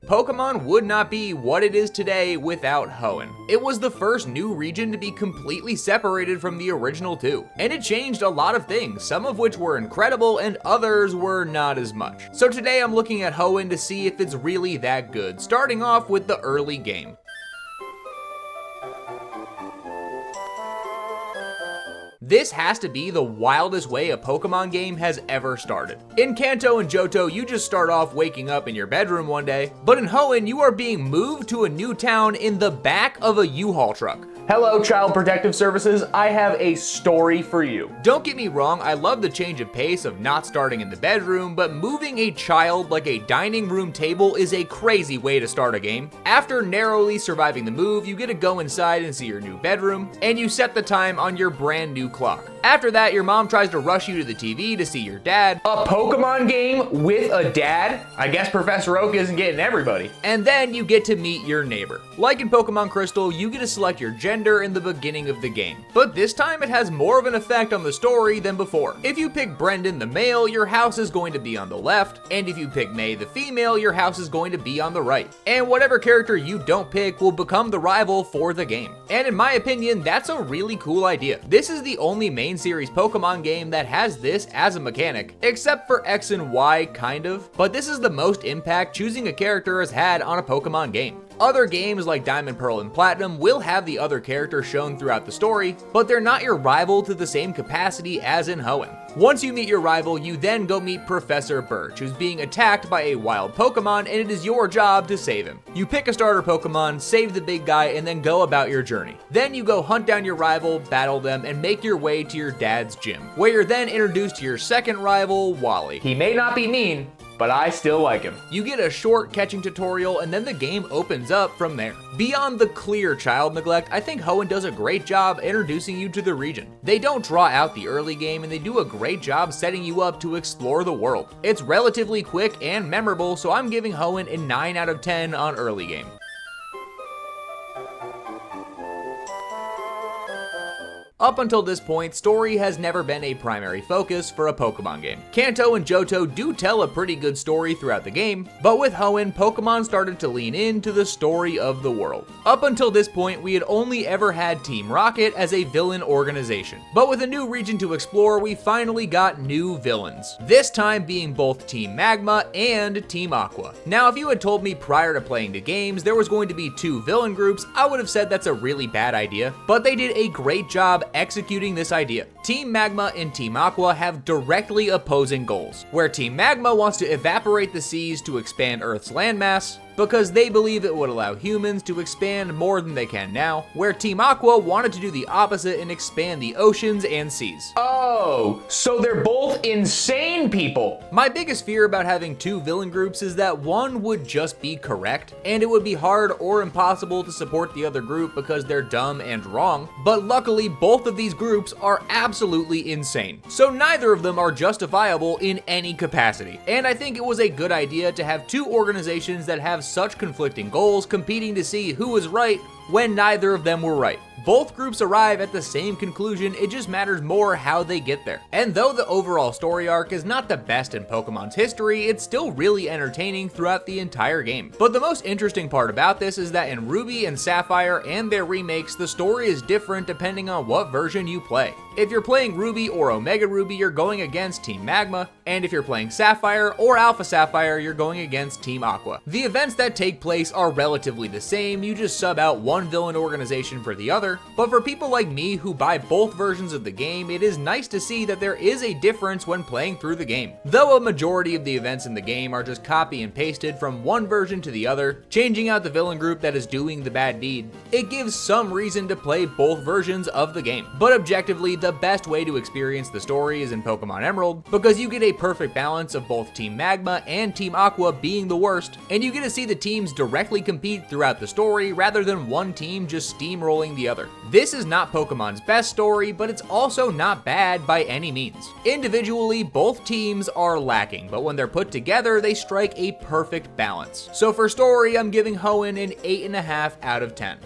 Pokemon would not be what it is today without Hoenn. It was the first new region to be completely separated from the original two, and it changed a lot of things, some of which were incredible and others were not as much. So today I'm looking at Hoenn to see if it's really that good, starting off with the early game. This has to be the wildest way a Pokemon game has ever started. In Kanto and Johto, you just start off waking up in your bedroom one day, but in Hoenn, you are being moved to a new town in the back of a U-Haul truck. Hello, Child Protective Services. I have a story for you. Don't get me wrong, I love the change of pace of not starting in the bedroom, but moving a child like a dining room table is a crazy way to start a game. After narrowly surviving the move, you get to go inside and see your new bedroom, and you set the time on your brand new clock. After that, your mom tries to rush you to the TV to see your dad. A Pokemon game with a dad? I guess Professor Oak isn't getting everybody. And then you get to meet your neighbor. Like in Pokemon Crystal, you get to select your gender in the beginning of the game. But this time it has more of an effect on the story than before. If you pick Brendan the male, your house is going to be on the left, and if you pick May the female, your house is going to be on the right. And whatever character you don't pick will become the rival for the game. And in my opinion, that's a really cool idea. This is the only main series Pokemon game that has this as a mechanic, except for X and Y, kind of, but this is the most impact choosing a character has had on a Pokemon game. Other games like Diamond, Pearl, and Platinum will have the other character shown throughout the story, but they're not your rival to the same capacity as in Hoenn. Once you meet your rival, you then go meet Professor Birch, who's being attacked by a wild Pokemon, and it is your job to save him. You pick a starter Pokemon, save the big guy, and then go about your journey. Then you go hunt down your rival, battle them, and make your way to your dad's gym, where you're then introduced to your second rival, Wally. He may not be mean, but I still like him. You get a short catching tutorial and then the game opens up from there. Beyond the clear child neglect, I think Hoenn does a great job introducing you to the region. They don't draw out the early game and they do a great job setting you up to explore the world. It's relatively quick and memorable, so I'm giving Hoenn a 9 out of 10 on early game. Up until this point, story has never been a primary focus for a Pokemon game. Kanto and Johto do tell a pretty good story throughout the game, but with Hoenn, Pokemon started to lean into the story of the world. Up until this point, we had only ever had Team Rocket as a villain organization, but with a new region to explore, we finally got new villains, this time being both Team Magma and Team Aqua. Now, if you had told me prior to playing the games there was going to be two villain groups, I would have said that's a really bad idea, but they did a great job executing this idea. Team Magma and Team Aqua have directly opposing goals, where Team Magma wants to evaporate the seas to expand Earth's landmass, because they believe it would allow humans to expand more than they can now, where Team Aqua wanted to do the opposite and expand the oceans and seas. Oh, so they're both insane people. My biggest fear about having two villain groups is that one would just be correct, and it would be hard or impossible to support the other group because they're dumb and wrong, but luckily both of these groups are absolutely insane, so neither of them are justifiable in any capacity. And I think it was a good idea to have two organizations that have such conflicting goals competing to see who was right when neither of them were right. Both groups arrive at the same conclusion, it just matters more how they get there. And though the overall story arc is not the best in Pokemon's history, it's still really entertaining throughout the entire game. But the most interesting part about this is that in Ruby and Sapphire and their remakes, the story is different depending on what version you play. If you're playing Ruby or Omega Ruby, you're going against Team Magma, and if you're playing Sapphire or Alpha Sapphire, you're going against Team Aqua. The events that take place are relatively the same, you just sub out one villain organization for the other, but for people like me who buy both versions of the game, it is nice to see that there is a difference when playing through the game. Though a majority of the events in the game are just copy and pasted from one version to the other, changing out the villain group that is doing the bad deed, it gives some reason to play both versions of the game. But objectively, the best way to experience the story is in Pokémon Emerald, because you get a perfect balance of both Team Magma and Team Aqua being the worst, and you get to see the teams directly compete throughout the story rather than one team just steamrolling the other. This is not Pokemon's best story, but it's also not bad by any means. Individually, both teams are lacking, but when they're put together, they strike a perfect balance. So for story, I'm giving Hoenn an 8.5 out of 10.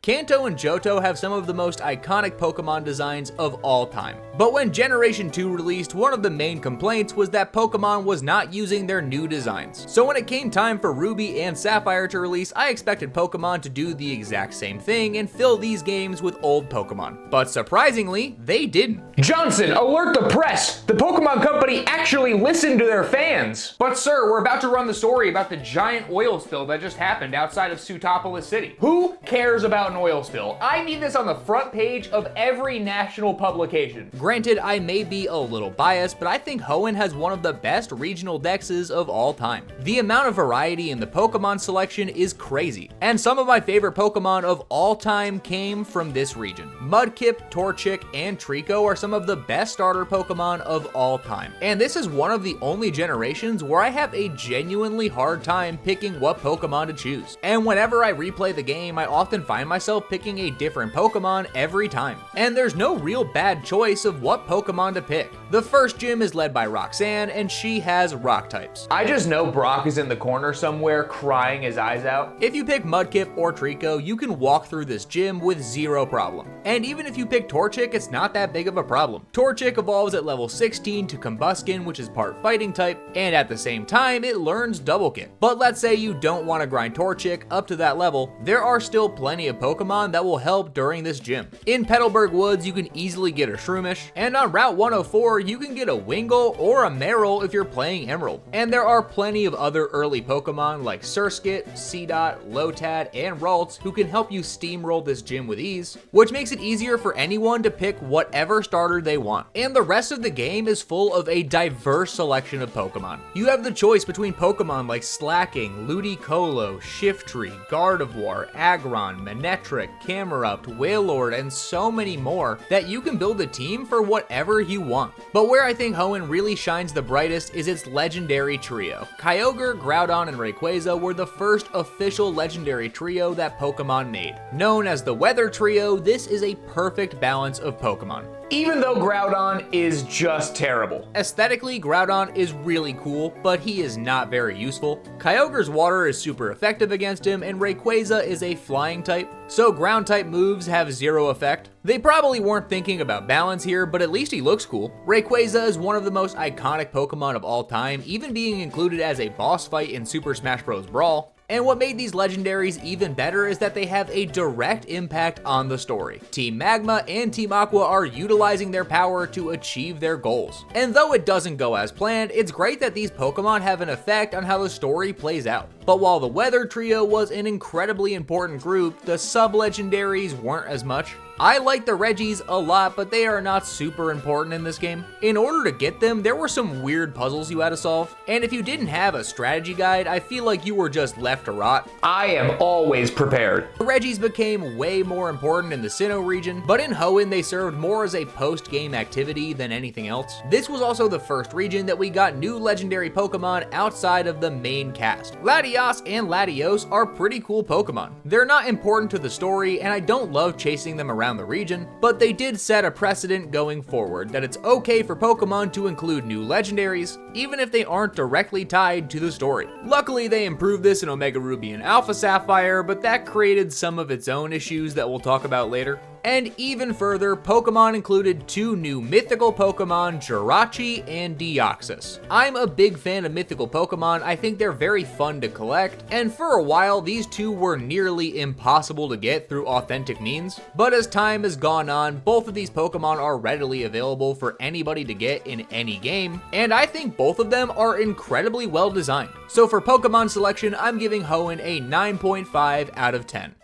Kanto and Johto have some of the most iconic Pokemon designs of all time. But when Generation 2 released, one of the main complaints was that Pokemon was not using their new designs. So when it came time for Ruby and Sapphire to release, I expected Pokemon to do the exact same thing and fill these games with old Pokemon. But surprisingly, they didn't. Johnson, alert the press! The Pokemon Company actually listened to their fans! But sir, we're about to run the story about the giant oil spill that just happened outside of Sutopolis City. Who cares about an oil spill? I need this on the front page of every national publication. Granted, I may be a little biased, but I think Hoenn has one of the best regional dexes of all time. The amount of variety in the Pokemon selection is crazy, and some of my favorite Pokemon of all time came from this region. Mudkip, Torchic, and Trico are some of the best starter Pokemon of all time, and this is one of the only generations where I have a genuinely hard time picking what Pokemon to choose. And whenever I replay the game, I often find myself picking a different Pokemon every time. And there's no real bad choice of what Pokemon to pick. The first gym is led by Roxanne, and she has rock types. I just know Brock is in the corner somewhere crying his eyes out. If you pick Mudkip or Trico, you can walk through this gym with zero problem. And even if you pick Torchic, it's not that big of a problem. Torchic evolves at level 16 to Combuskin, which is part fighting type, and at the same time, it learns Double Kick. But let's say you don't want to grind Torchic up to that level, there are still plenty of Pokemon that will help during this gym. In Petalburg Woods, you can easily get a Shroomish, and on Route 104, you can get a Wingull or a Marill if you're playing Emerald. And there are plenty of other early Pokemon like Surskit, Seedot, Lotad, and Ralts who can help you steamroll this gym with ease, which makes it easier for anyone to pick whatever starter they want. And the rest of the game is full of a diverse selection of Pokemon. You have the choice between Pokemon like Slacking, Ludicolo, Shiftry, Gardevoir, Aggron, Manectric, Camerupt, Wailord, and so many more that you can build a team for whatever you want. But where I think Hoenn really shines the brightest is its legendary trio. Kyogre, Groudon, and Rayquaza were the first official legendary trio that Pokemon made. Known as the Weather Trio, this is a perfect balance of Pokemon. Even though Groudon is just terrible. Aesthetically, Groudon is really cool, but he is not very useful. Kyogre's water is super effective against him, and Rayquaza is a flying type, so ground type moves have zero effect. They probably weren't thinking about balance here, but at least he looks cool. Rayquaza is one of the most iconic Pokemon of all time, even being included as a boss fight in Super Smash Bros. Brawl. And what made these legendaries even better is that they have a direct impact on the story. Team Magma and Team Aqua are utilizing their power to achieve their goals. And though it doesn't go as planned, it's great that these Pokemon have an effect on how the story plays out. But while the Weather Trio was an incredibly important group, the sub-legendaries weren't as much. I like the Regis a lot, but they are not super important in this game. In order to get them, there were some weird puzzles you had to solve, and if you didn't have a strategy guide, I feel like you were just left to rot. I am always prepared. The Regis became way more important in the Sinnoh region, but in Hoenn they served more as a post-game activity than anything else. This was also the first region that we got new legendary Pokemon outside of the main cast. Latias and Latios are pretty cool Pokemon. They're not important to the story, and I don't love chasing them around the region, but they did set a precedent going forward that it's okay for Pokemon to include new legendaries, even if they aren't directly tied to the story. Luckily, they improved this in Omega Ruby and Alpha Sapphire, but that created some of its own issues that we'll talk about later. And even further, Pokemon included two new mythical Pokemon, Jirachi and Deoxys. I'm a big fan of mythical Pokemon, I think they're very fun to collect, and for a while these two were nearly impossible to get through authentic means. But as time has gone on, both of these Pokemon are readily available for anybody to get in any game, and I think both of them are incredibly well designed. So for Pokemon selection, I'm giving Hoenn a 9.5 out of 10.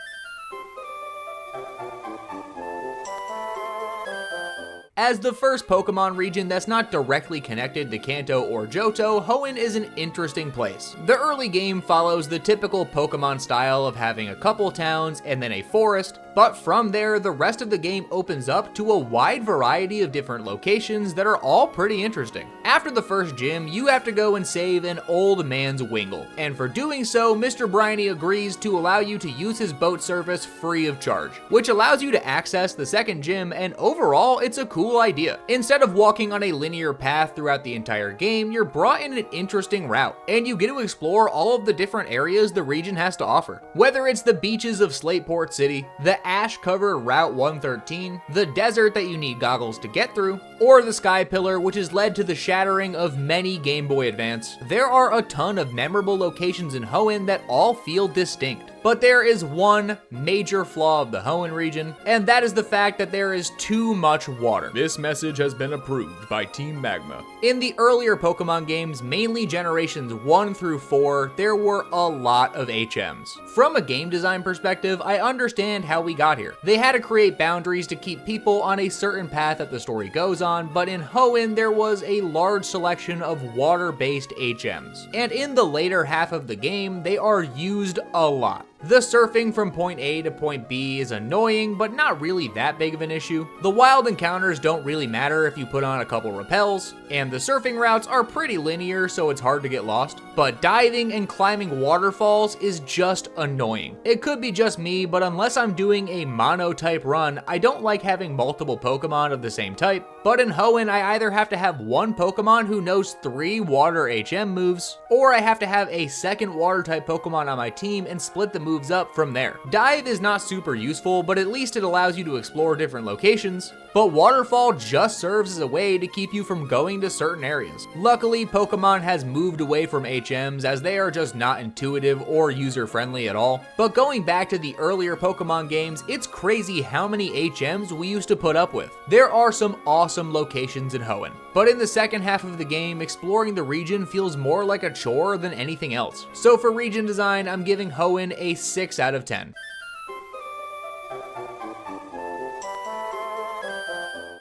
As the first Pokemon region that's not directly connected to Kanto or Johto, Hoenn is an interesting place. The early game follows the typical Pokemon style of having a couple towns and then a forest, but from there, the rest of the game opens up to a wide variety of different locations that are all pretty interesting. After the first gym, you have to go and save an old man's Wingull, and for doing so, Mr. Briny agrees to allow you to use his boat service free of charge, which allows you to access the second gym, and overall, it's a cool idea. Instead of walking on a linear path throughout the entire game, you're brought in an interesting route, and you get to explore all of the different areas the region has to offer. Whether it's the beaches of Slateport City, the the ash-covered Route 113, the desert that you need goggles to get through, or the Sky Pillar, which has led to the shattering of many Game Boy Advance. There are a ton of memorable locations in Hoenn that all feel distinct. But there is one major flaw of the Hoenn region, and that is the fact that there is too much water. This message has been approved by Team Magma. In the earlier Pokemon games, mainly generations 1 through 4, there were a lot of HMs. From a game design perspective, I understand how we got here. They had to create boundaries to keep people on a certain path that the story goes on, but in Hoenn there was a large selection of water-based HMs. And in the later half of the game, they are used a lot. The surfing from point A to point B is annoying, but not really that big of an issue. The wild encounters don't really matter if you put on a couple repels, and the surfing routes are pretty linear, so it's hard to get lost. But diving and climbing waterfalls is just annoying. It could be just me, but unless I'm doing a mono-type run, I don't like having multiple Pokemon of the same type. But in Hoenn, I either have to have one Pokemon who knows 3 water HM moves, or I have to have a second water-type Pokemon on my team and split the moves up from there. Dive is not super useful, but at least it allows you to explore different locations. But Waterfall just serves as a way to keep you from going to certain areas. Luckily, Pokemon has moved away from HMs as they are just not intuitive or user-friendly at all. But going back to the earlier Pokemon games, it's crazy how many HMs we used to put up with. There are some awesome locations in Hoenn, but in the second half of the game, exploring the region feels more like a chore than anything else. So for region design, I'm giving Hoenn a 6 out of 10.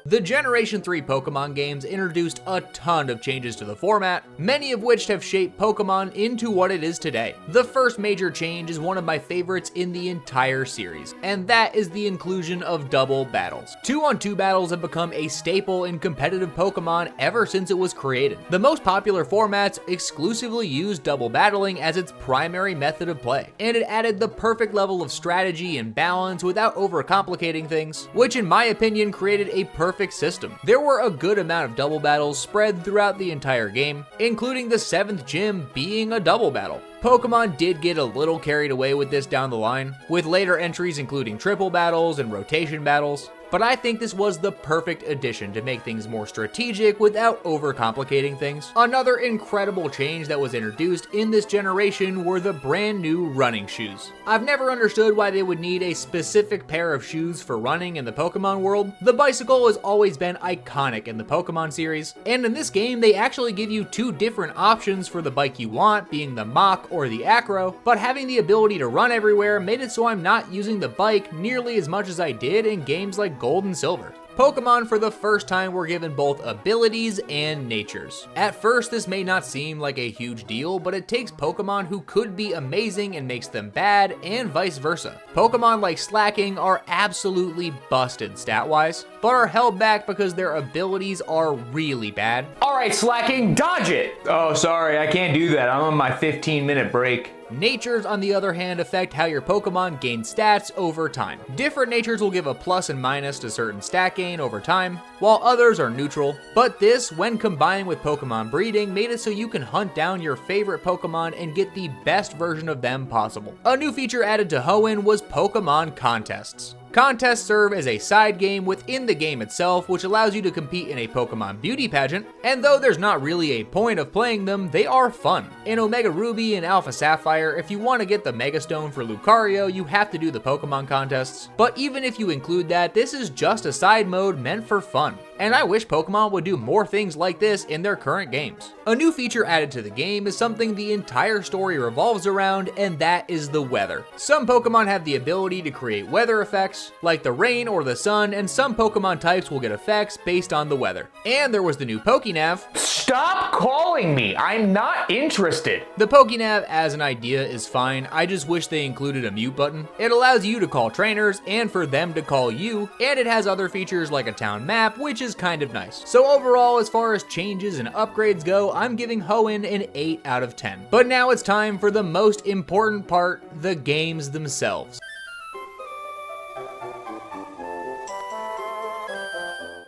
The Generation 3 Pokemon games introduced a ton of changes to the format, many of which have shaped Pokemon into what it is today. The first major change is one of my favorites in the entire series, and that is the inclusion of double battles. 2-on-2 battles have become a staple in competitive Pokemon ever since it was created. The most popular formats exclusively use double battling as its primary method of play, and it added the perfect level of strategy and balance without overcomplicating things, which in my opinion created a perfect system. There were a good amount of double battles spread throughout the entire game, including the 7th gym being a double battle. Pokemon did get a little carried away with this down the line, with later entries including triple battles and rotation battles, but I think this was the perfect addition to make things more strategic without overcomplicating things. Another incredible change that was introduced in this generation were the brand new running shoes. I've never understood why they would need a specific pair of shoes for running in the Pokemon world. The bicycle has always been iconic in the Pokemon series, and in this game they actually give you 2 different options for the bike you want, being the Mach or the Acro, but having the ability to run everywhere made it so I'm not using the bike nearly as much as I did in games like Gold and Silver. Pokemon for the first time were given both abilities and natures. At first this may not seem like a huge deal, but it takes Pokemon who could be amazing and makes them bad, and vice versa. Pokemon like Slacking are absolutely busted stat-wise, but are held back because their abilities are really bad. Alright, Slacking, dodge it! Oh, sorry, I can't do that. I'm on my 15-minute break. Natures, on the other hand, affect how your Pokemon gain stats over time. Different natures will give a plus and minus to certain stat gain over time, while others are neutral. But this, when combined with Pokemon breeding, made it so you can hunt down your favorite Pokemon and get the best version of them possible. A new feature added to Hoenn was Pokemon contests. Contests serve as a side game within the game itself, which allows you to compete in a Pokemon beauty pageant, and though there's not really a point of playing them, they are fun. In Omega Ruby and Alpha Sapphire, if you want to get the Mega Stone for Lucario, you have to do the Pokemon contests, but even if you include that, this is just a side mode meant for fun. And I wish Pokemon would do more things like this in their current games. A new feature added to the game is something the entire story revolves around, and that is the weather. Some Pokemon have the ability to create weather effects, like the rain or the sun, and some Pokemon types will get effects based on the weather. And there was the new PokéNav. Stop calling me! I'm not interested! The PokéNav as an idea is fine, I just wish they included a mute button. It allows you to call trainers, and for them to call you, and it has other features like a town map, which is kind of nice. So overall, as far as changes and upgrades go, I'm giving Hoenn an 8 out of 10. But now it's time for the most important part, the games themselves.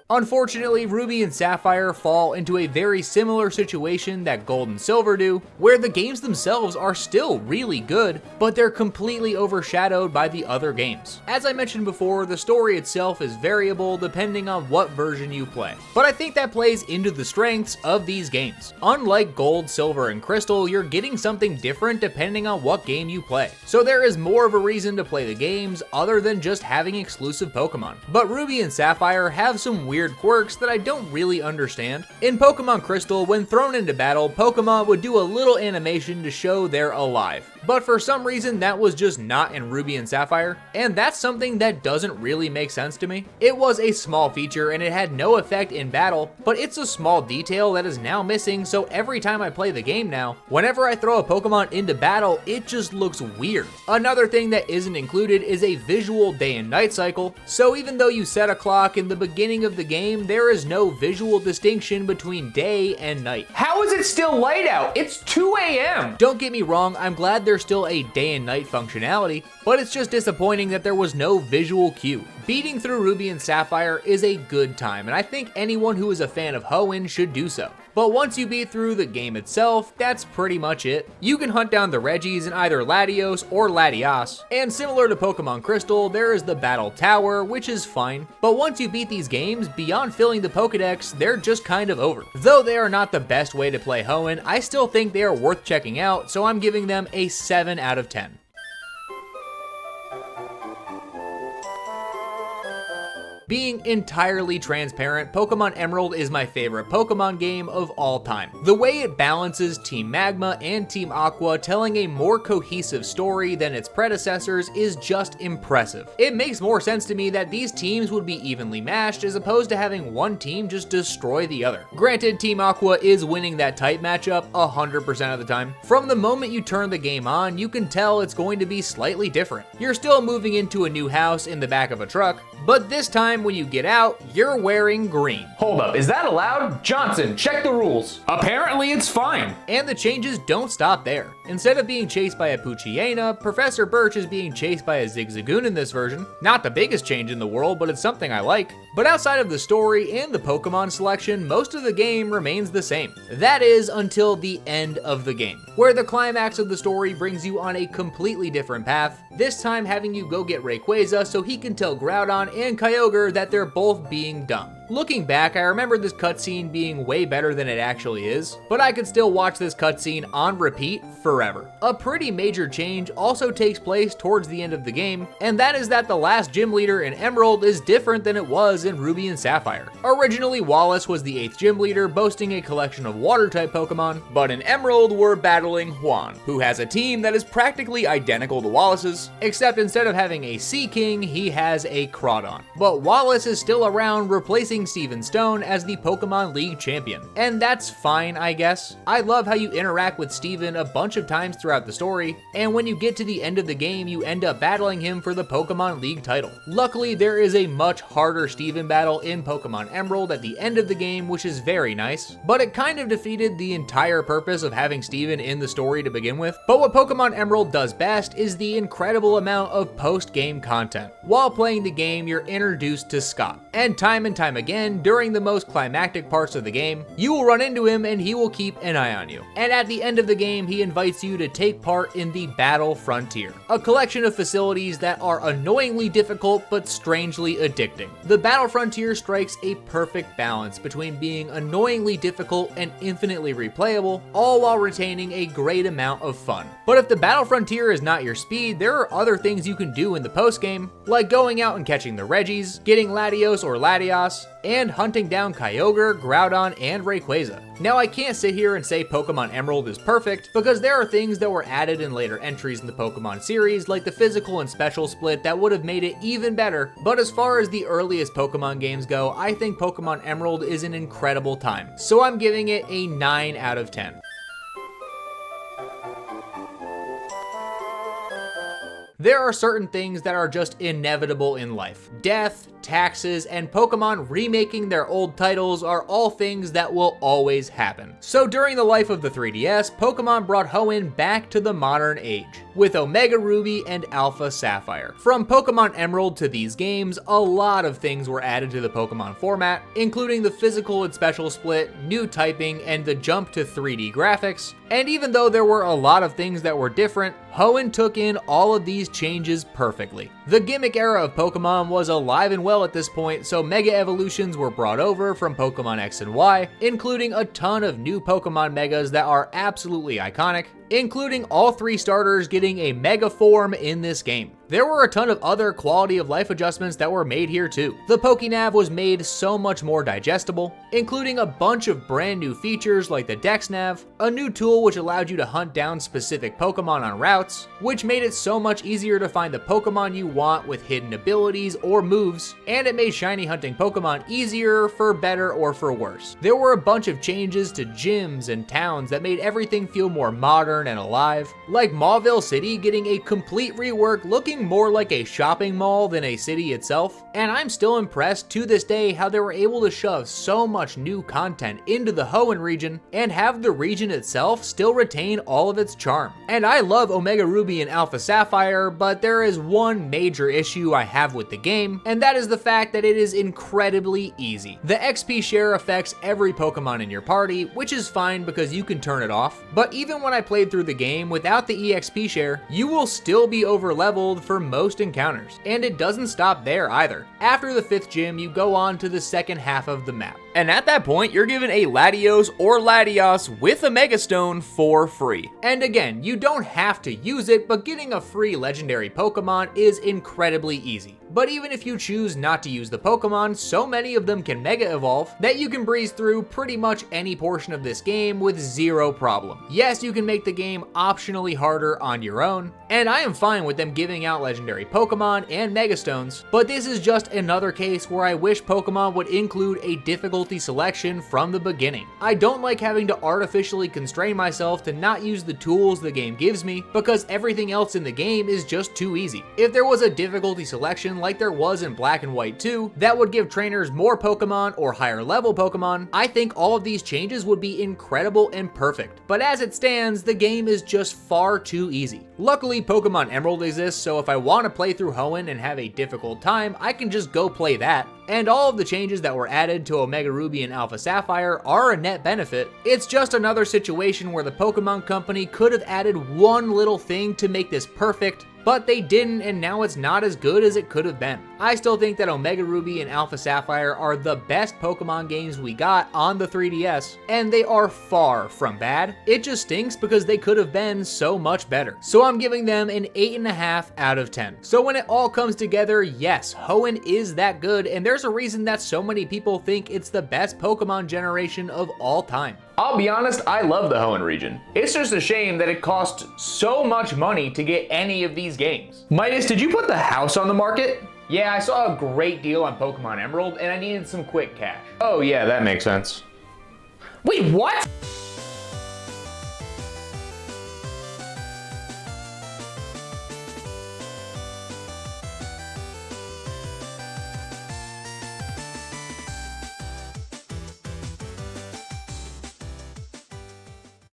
Unfortunately, Ruby and Sapphire fall into a very similar situation that Gold and Silver do, where the games themselves are still really good, but they're completely overshadowed by the other games. As I mentioned before, the story itself is variable depending on what version you play, but I think that plays into the strengths of these games. Unlike Gold, Silver, and Crystal, you're getting something different depending on what game you play, so there is more of a reason to play the games other than just having exclusive Pokemon. But Ruby and Sapphire have some weird quirks that I don't really understand. In Pokemon Crystal, when thrown into battle, Pokemon would do a little animation to show they're alive. But for some reason, that was just not in Ruby and Sapphire, and that's something that doesn't really make sense to me. It was a small feature and it had no effect in battle, but it's a small detail that is now missing, so every time I play the game now, whenever I throw a Pokemon into battle, it just looks weird. Another thing that isn't included is a visual day and night cycle, so even though you set a clock in the beginning of the game, there is no visual distinction between day and night. How is it still light out? It's 2 a.m. Don't get me wrong, I'm glad there's still a day and night functionality, but it's just disappointing that there was no visual cue. Beating through Ruby and Sapphire is a good time, and I think anyone who is a fan of Hoenn should do so. But once you beat through the game itself, that's pretty much it. You can hunt down the Regis in either Latios or Latias, and similar to Pokemon Crystal, there is the Battle Tower, which is fine. But once you beat these games, beyond filling the Pokédex, they're just kind of over. Though they are not the best way to play Hoenn, I still think they are worth checking out, so I'm giving them a 7 out of 10. Being entirely transparent, Pokémon Emerald is my favorite Pokémon game of all time. The way it balances Team Magma and Team Aqua telling a more cohesive story than its predecessors is just impressive. It makes more sense to me that these teams would be evenly matched as opposed to having one team just destroy the other. Granted, Team Aqua is winning that type matchup 100% of the time. From the moment you turn the game on, you can tell it's going to be slightly different. You're still moving into a new house in the back of a truck, but this time when you get out, you're wearing green. Hold up, is that allowed? Johnson, check the rules. Apparently it's fine. And the changes don't stop there. Instead of being chased by a Poochyena, Professor Birch is being chased by a Zigzagoon in this version. Not the biggest change in the world, but it's something I like. But outside of the story and the Pokemon selection, most of the game remains the same. That is until the end of the game, where the climax of the story brings you on a completely different path, this time having you go get Rayquaza so he can tell Groudon and Kyogre that they're both being dumb. Looking back, I remember this cutscene being way better than it actually is, but I could still watch this cutscene on repeat forever. A pretty major change also takes place towards the end of the game, and that is that the last gym leader in Emerald is different than it was in Ruby and Sapphire. Originally, Wallace was the 8th gym leader, boasting a collection of water-type Pokemon, but in Emerald, we're battling Hoenn, who has a team that is practically identical to Wallace's, except instead of having a Sea King, he has a Crawdon. But Wallace is still around, replacing Steven Stone as the Pokemon League champion. And that's fine, I guess. I love how you interact with Steven a bunch of times throughout the story, and when you get to the end of the game, you end up battling him for the Pokemon League title. Luckily, there is a much harder Steven battle in Pokemon Emerald at the end of the game, which is very nice, but it kind of defeated the entire purpose of having Steven in the story to begin with. But what Pokemon Emerald does best is the incredible amount of post-game content. While playing the game, you're introduced to Scott, and time again, during the most climactic parts of the game, you will run into him and he will keep an eye on you. And at the end of the game, he invites you to take part in the Battle Frontier, a collection of facilities that are annoyingly difficult but strangely addicting. The Battle Frontier strikes a perfect balance between being annoyingly difficult and infinitely replayable, all while retaining a great amount of fun. But if the Battle Frontier is not your speed, there are other things you can do in the post-game, like going out and catching the Regis, getting Latios or Latias, and hunting down Kyogre, Groudon, and Rayquaza. Now, I can't sit here and say Pokemon Emerald is perfect, because there are things that were added in later entries in the Pokemon series, like the physical and special split, that would have made it even better. But as far as the earliest Pokemon games go, I think Pokemon Emerald is an incredible time. So I'm giving it a 9 out of 10. There are certain things that are just inevitable in life. Death, taxes, and Pokemon remaking their old titles are all things that will always happen. So during the life of the 3DS, Pokemon brought Hoenn back to the modern age, with Omega Ruby and Alpha Sapphire. From Pokemon Emerald to these games, a lot of things were added to the Pokemon format, including the physical and special split, new typing, and the jump to 3D graphics. And even though there were a lot of things that were different, Hoenn took in all of these changes perfectly. The gimmick era of Pokemon was alive and well at this point, so Mega Evolutions were brought over from Pokemon X and Y, including a ton of new Pokemon Megas that are absolutely iconic, including all 3 starters getting a Mega form in this game. There were a ton of other quality of life adjustments that were made here too. The PokéNav was made so much more digestible, including a bunch of brand new features like the Dex Nav, a new tool which allowed you to hunt down specific Pokemon on routes, which made it so much easier to find the Pokemon you want with hidden abilities or moves, and it made shiny hunting Pokemon easier for better or for worse. There were a bunch of changes to gyms and towns that made everything feel more modern and alive, like Mauville City getting a complete rework looking more like a shopping mall than a city itself, and I'm still impressed to this day how they were able to shove so much new content into the Hoenn region and have the region itself still retain all of its charm. And I love Omega Ruby and Alpha Sapphire, but there is one major issue I have with the game, and that is the fact that it is incredibly easy. The XP share affects every Pokemon in your party, which is fine because you can turn it off, but even when I played through the game without the EXP share, you will still be over leveled for most encounters. And it doesn't stop there either. After the 5th gym, you go on to the second half of the map. And at that point, you're given a Latios or Latios with a Mega Stone for free. And again, you don't have to use it, but getting a free legendary Pokemon is incredibly easy. But even if you choose not to use the Pokemon, so many of them can Mega Evolve that you can breeze through pretty much any portion of this game with zero problem. Yes, you can make the game optionally harder on your own, and I am fine with them giving out legendary Pokemon and Mega Stones, but this is just another case where I wish Pokemon would include a difficulty selection from the beginning. I don't like having to artificially constrain myself to not use the tools the game gives me because everything else in the game is just too easy. If there was a difficulty selection like there was in Black and White 2 that would give trainers more Pokemon or higher level Pokemon, I think all of these changes would be incredible and perfect. But as it stands, the game is just far too easy. Luckily, Pokemon Emerald exists, so if I want to play through Hoenn and have a difficult time, I can just go play that. And all of the changes that were added to Omega Ruby and Alpha Sapphire are a net benefit. It's just another situation where the Pokemon Company could have added one little thing to make this perfect, but they didn't, and now it's not as good as it could have been. I still think that Omega Ruby and Alpha Sapphire are the best Pokemon games we got on the 3DS, and they are far from bad. It just stinks because they could have been so much better. So I'm giving them an 8.5 out of 10. So when it all comes together, yes, Hoenn is that good, and there's a reason that so many people think it's the best Pokemon generation of all time. I'll be honest, I love the Hoenn region. It's just a shame that it costs so much money to get any of these games. Midas, did you put the house on the market? Yeah, I saw a great deal on Pokemon Emerald and I needed some quick cash. Oh yeah, that makes sense. Wait, what?